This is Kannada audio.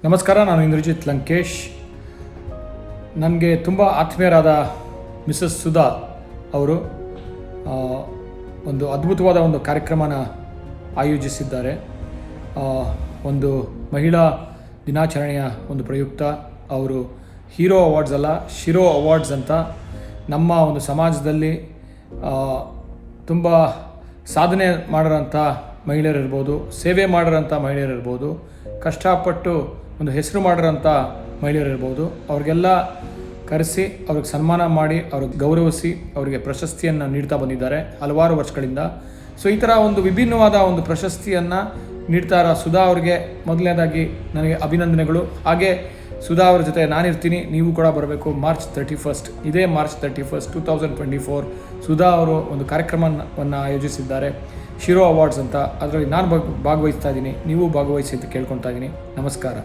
ನಮಸ್ಕಾರ, ನಾನು ಇಂದ್ರಜಿತ್ ಲಂಕೇಶ್. ನನಗೆ ತುಂಬ ಆತ್ಮೀಯರಾದ ಮಿಸಸ್ ಸುಧಾ ಅವರು ಒಂದು ಅದ್ಭುತವಾದ ಒಂದು ಕಾರ್ಯಕ್ರಮನ ಆಯೋಜಿಸಿದ್ದಾರೆ. ಒಂದು ಮಹಿಳಾ ದಿನಾಚರಣೆಯ ಒಂದು ಪ್ರಯುಕ್ತ ಅವರು ಹೀರೋ ಅವಾರ್ಡ್ಸ್ ಅಲ್ಲ, ಶಿರೋ ಅವಾರ್ಡ್ಸ್ ಅಂತ ನಮ್ಮ ಒಂದು ಸಮಾಜದಲ್ಲಿ ತುಂಬ ಸಾಧನೆ ಮಾಡಿರೋಂಥ ಮಹಿಳೆಯರಿರ್ಬೋದು, ಸೇವೆ ಮಾಡಿರೋಂಥ ಮಹಿಳೆಯರಿರ್ಬೋದು, ಕಷ್ಟಪಟ್ಟು ಒಂದು ಹೆಸರು ಮಾಡಿರೋಂಥ ಮಹಿಳೆಯರಿರ್ಬೋದು, ಅವ್ರಿಗೆಲ್ಲ ಕರೆಸಿ ಅವ್ರಿಗೆ ಸನ್ಮಾನ ಮಾಡಿ ಅವ್ರಿಗೆ ಗೌರವಿಸಿ ಅವರಿಗೆ ಪ್ರಶಸ್ತಿಯನ್ನು ನೀಡ್ತಾ ಬಂದಿದ್ದಾರೆ ಹಲವಾರು ವರ್ಷಗಳಿಂದ. ಸೊ ಈ ಥರ ಒಂದು ವಿಭಿನ್ನವಾದ ಒಂದು ಪ್ರಶಸ್ತಿಯನ್ನು ನೀಡ್ತಾ ಇರೋ ಸುಧಾ ಅವ್ರಿಗೆ ಮೊದಲನೇದಾಗಿ ನನಗೆ ಅಭಿನಂದನೆಗಳು. ಹಾಗೆ ಸುಧಾ ಅವ್ರ ಜೊತೆ ನಾನಿರ್ತೀನಿ, ನೀವು ಕೂಡ ಬರಬೇಕು. ಮಾರ್ಚ್ 31 ಇದೇ ಮಾರ್ಚ್ 31, 2024 ಸುಧಾ ಅವರು ಒಂದು ಕಾರ್ಯಕ್ರಮವನ್ನು ಆಯೋಜಿಸಿದ್ದಾರೆ, ಶಿರೋ ಅವಾರ್ಡ್ಸ್ ಅಂತ. ಅದರಲ್ಲಿ ನಾನು ಭಾಗವಹಿಸ್ತಾ ಇದ್ದೀನಿ, ನೀವು ಭಾಗವಹಿಸಿ ಅಂತ ಕೇಳ್ಕೊತಾ ಇದ್ದೀನಿ. ನಮಸ್ಕಾರ.